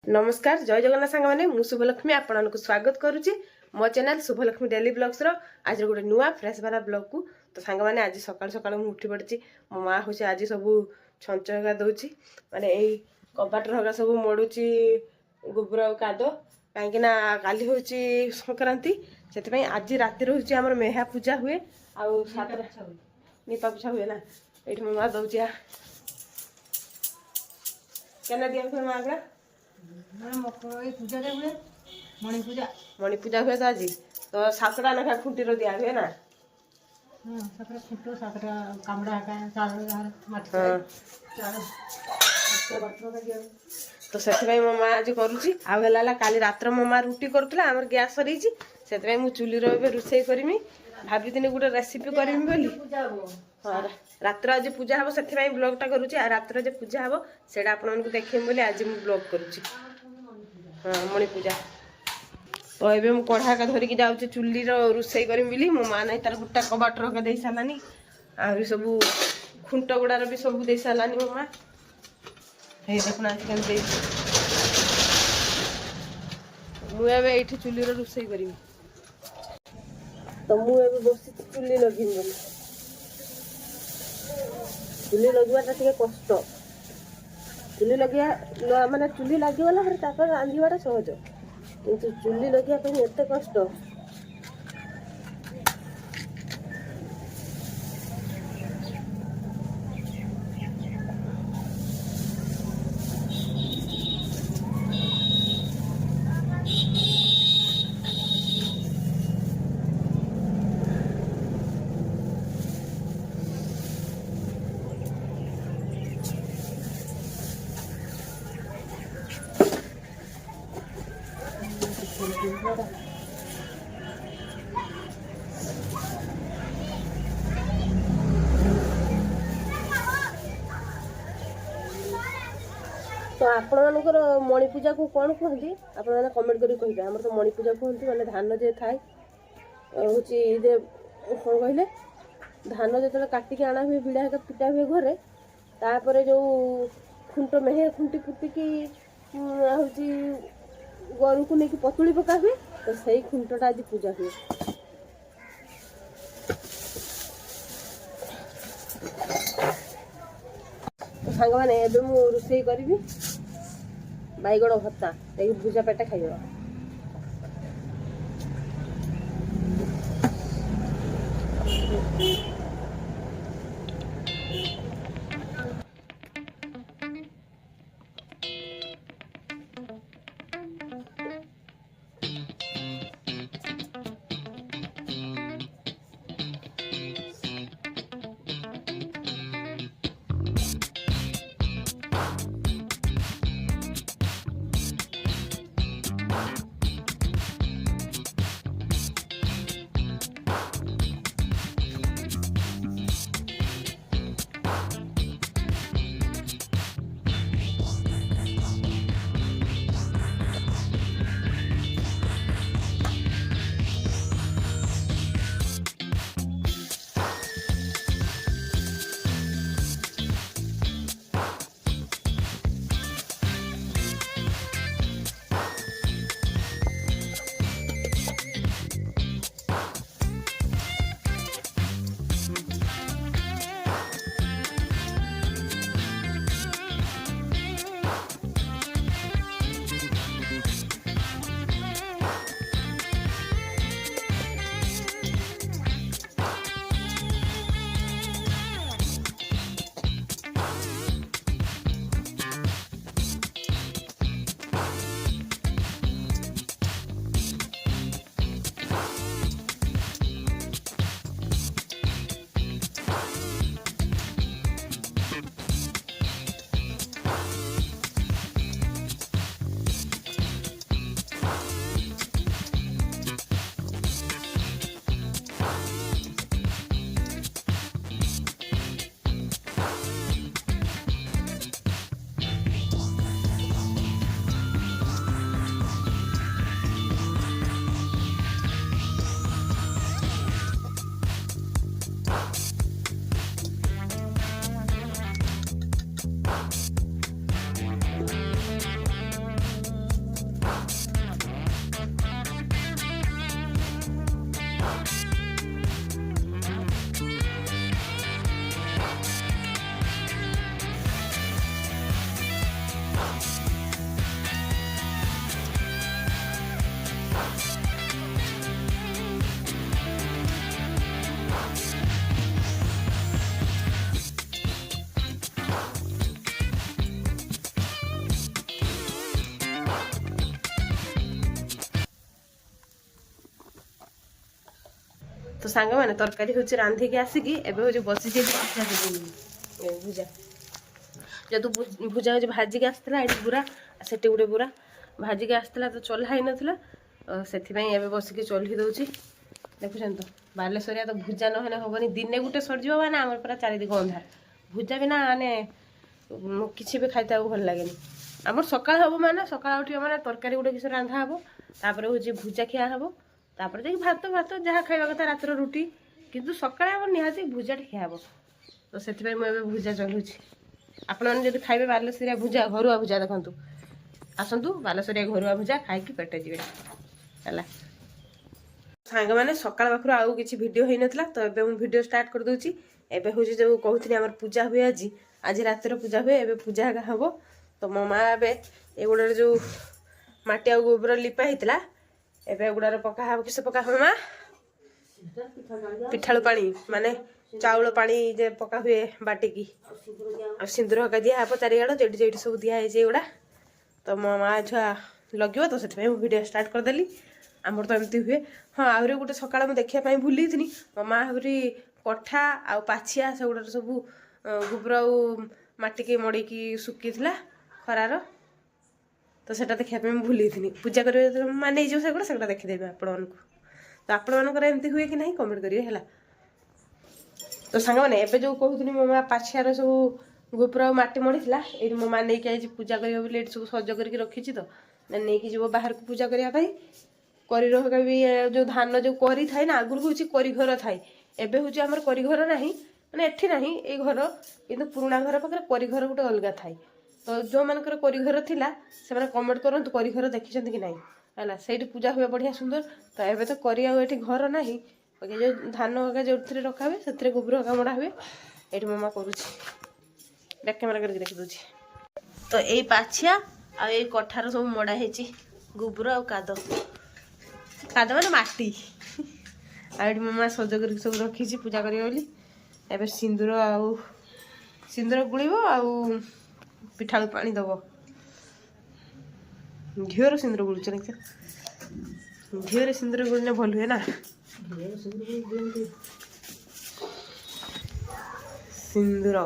नमस्कार जय जगन्नाथ सांग मैंने मु शुभलक्ष्मी आपण को स्वागत करुच्ची मो चैनल शुभलक्ष्मी डेली ब्लॉग्स आज गोटे नुआ फ्रेश बाला ब्लॉग को तो सांग मैंने आज सकाल सकाल मुझे उठी पड़ी मो माँ हूँ आज सब छंच हका दौची माने यही कबाटर हका सब मोड़ुची गोबर और काद कहीं काली हूँ संक्रांति से आज राति हूँ आम मेहा पूजा हुए आउ निपा पूजा हुए ना ये मो माँ दौची क्या दिया हुए माँ गुड़ा मणि पूजा हुए तो आज तो सातटा लेखा खुंटीर दिया हुए ना तो से मो माँ आज करुच्ची आला काली रात्र मो माँ रुटी करूला आम गैस सरी से मुझे चुली रोषे करमी भाभी गोटे रेसिपी करमी बोली हाँ रात्र आज पूजा हम से ब्लॉगटा करुच्ची रात्र जो पूजा हम से आपको देखें बोली आज मुझे ब्लॉग करुच्ची हाँ मणि पूजा तो ये मुझे कढ़ा का धरिकी जाऊँ चुली रोषे करमी बोली मो माँ नहीं तार गोटा कबाटर हका दे सारानी आहरी सब खुंट गुड़ार भी सब दे सारानी मो माँ ये देखना मुझे ये चुली रोषे करमी तो मुझे बस चुली लगे बोली चुली लगवाटा टे कष्ट चुली लगे माने चुली लगिगला रांधवाटा सहज किंतु चुली लगे एत कष्ट तो आपणकर मणि पूजा को कौन कहती आप कमेंट करें कहे आम तो मणि पूजा कहते मैंने धान जे थाए हूँ कौन कहले धान जो काटिक आना हुए भिड़ा हेका पिटा हुए घरे तापर जो खुंट मेहे खुंटी फुटिकी हूँ गोरु को लेकिन पतुली पका हुए तो सही खुंटटा आज पूजा हुए तो सांग मैंने रोषे करी बैगण भत्ता भुजा पेटा खाइबा तो सांग मैंने तरकारी हूँ रांधिकी आसिकी एवं हूँ बसी भुजा जो तू भुजा हूँ भाजिक आसला ये बुरा से गोटे बुरा भाजिक आसला तो चल्हा ही नाला से बसिक चल्ही दूसरी देखुन तो बालेश्वरिया तो भुजा ना हेनी दिने गोटे सरीज मैंने आम पूरा चारिदी अंधार भुजा बिना माने किसी भी खाई भल लगे आम सका हम मैंने सका उठ मैंने तरकारी गोटे किसी रांधा हे तापर हूँ भुजा खिया हे तापर जाकि भात भात जहाँ खाଇବା कथा रातर रुटी किंतु सकाଳେ आम निहाती भुजाटे खिया हे तो से भुजा चलुची आपण मैंने जब खाइबे बालेश्वरिया भुजा घरुआ भुजा देखु आसतु बालेश्वरिया घरुआ भुजा खाई पेटे जी है सांग मैंने सकाल पाखर आउ किसी भिड हो नाला तो ये मुझे भिड स्टार्ट कर दूसरी एवं हूँ जो कहती आम पूजा हुए आज रातिर पूजा हुए एवं पूजा हम तो मो माँ एगुड़ा जो माटी आ गोबर लिपा होता एवं गुड़ार पका हम किस पका हम माँ पिठालू पानी माने चाउल पानी जे पका हुए बाटिकी आ सिंदूर हका दिया हे चारिआड़ जेटी सब दिखाई गुड़ा तो मो माँ छुआ लगे तो से भिडियो स्टार्ट करदेली आमर तो एमती हुए हाँ आहरी गोटे सकाल मुझे देखापी भूली थी मो माँ आहरी कठा आ पाछिया से गुड़ा सब गोबर आटिकी मड़ीकी सुखी खरार तो सेटा देखापी भूली थी पूजा कर माने जो सेगुड़ा से देखीदेवी आपण तो आपण एमती हुए कि नहीं कमेंट करिए है तो सांग मैंने एवं जो कहती मो माँ पाछियार सब गोबर आ मटी मड़ी ये मो माँ नहीं आई पूजा कर सब सज करके रखी तो नहीं जीव बाहर को पूजा करने कर भी जो धान जो करी थाए ना आगुरी हूँ करी घर थाए एवं हूँ आम करी घर ना मैंने एठी ना ये घर कि पुराणा घर पाखे करी घर गोटे अलग थाए तो जो मानकर करी घर थिला से कमेंट करूँ करी घर देखी कि नहीं है से पूजा हुए बढ़िया सुंदर तो एवं तो करी आठी घर ना जो धान हका जो रखा हुए से गोबर हका मड़ा हुए ये मामा करुँच बैक कैमेरा करके देखी दूसरी तो यही पाछिया आ कठार सब मड़ा है गोबर आ काद काद मैंने माटी आई मामा सज कर सब रखी पूजा करें सिंदूर आउ सिंदूर गुड़ब आउ पिठालू पानी दब झीवर सिंदूर गुड़ुच झीवर सिंदूर गुड़ने भल हुए ना सिंदूर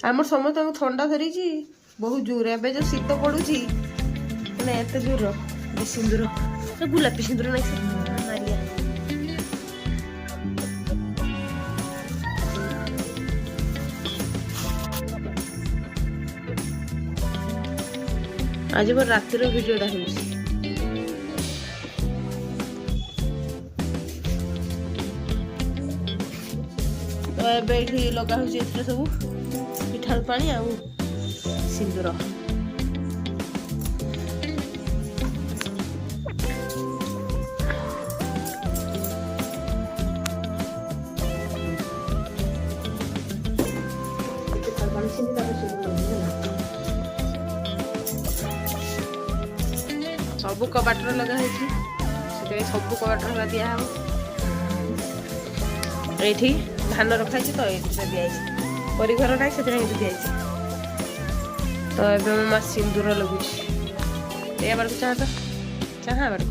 आम समस्त थंडा धरी बहुत जोर एवं जो शीत पड़ुची मैंने एत जोर सिंदूर गुलापी सिंदूर नहीं मारिया आज मोर रातिर भिडियोटा हो तो ये लगा हो सब पिठालू पानी आ सिंदूर सब कबाटर लगा सब कबाटर दिया ये धान रखाई तो ये दिखाई करी घर ना से दिखाई तो ये माँ सिंदूर लगुच ये बार चाह तो चाह बार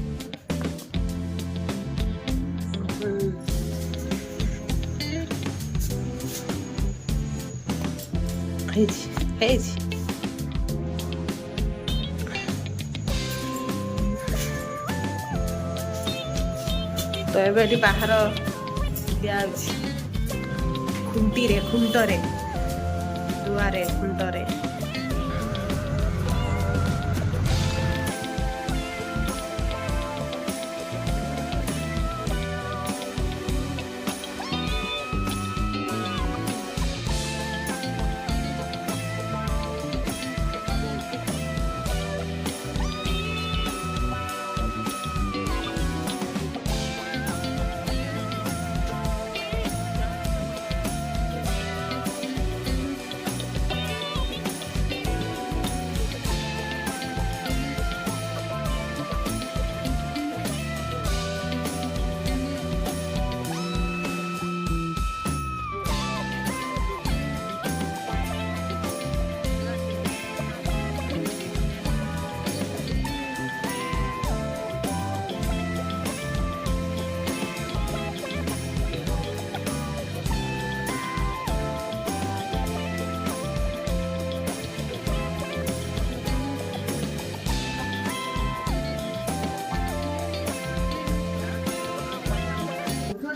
तो ये बाहर दिया खुंटी रे खुंटरे दुआरे खुंटरे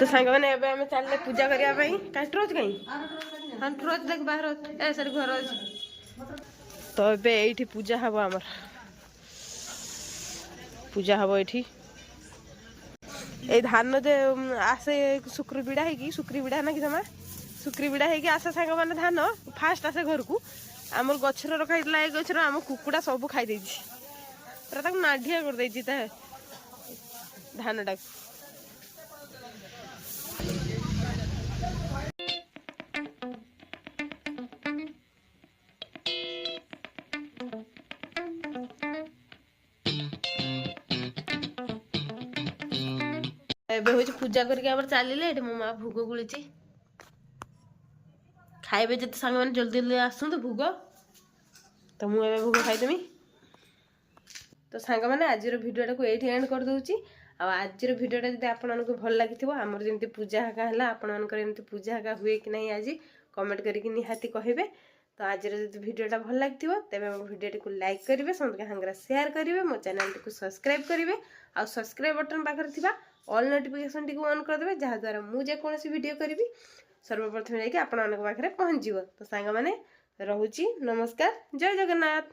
तो सांग मैंने एबे हमें चलले पूजा करिया भाई काई ट्रोज कहीं हम ट्रोज देख बाहर ए सर घर अछि तो एबे एठी पूजा हबो हमर पूजा हबो एठी ए धान दे आसे शुक्र बिड़ा है कि शुक्र बिड़ा ना कि जमा शुक्र बिड़ा है कि आसे सांग माने धान फास्ट आसे घर को आमर गछर रखा हितला ए गछर आम कुकुडा सब खाई देछि पूरा तक नाढिया कर देछि ता धान डाक एबे होछि पूजा करके आबर चालिले एठी मो मां भोग गुलिछि खाइबे जते सांग माने जल्दी जल्दी आसुन भोग तो मु एबे भोग खाइदेमी तो सांग माने आजिर भिडियोटा को एठी एंड कर दोछि आ आजिर भिडियोटा जदि आपन मानको भल लागिथिबो हमर जेंति पूजा हका हला आपन मानकर एंति पूजा हका हुए कि नहीं आज कमेंट करके निहाती कहिबे तो आजिर जदि भिडियोटा भल लागिथिबो तबे मो भिडियोटी को लाइक करिवे समके हांगरा शेयर करिवे मो चैनल को सब्सक्राइब करिवे आ सब्सक्राइब बटन पाखर थिबा ऑल नोटिफिकेशन टी को ऑन कर देबे जहा द्वारा मु जे कोनोसी वीडियो करिवि सर्वप्रथम जाके आपन मानक पाखरे पहुंच जिवो तो सांग माने रहूची नमस्कार जय जगन्नाथ।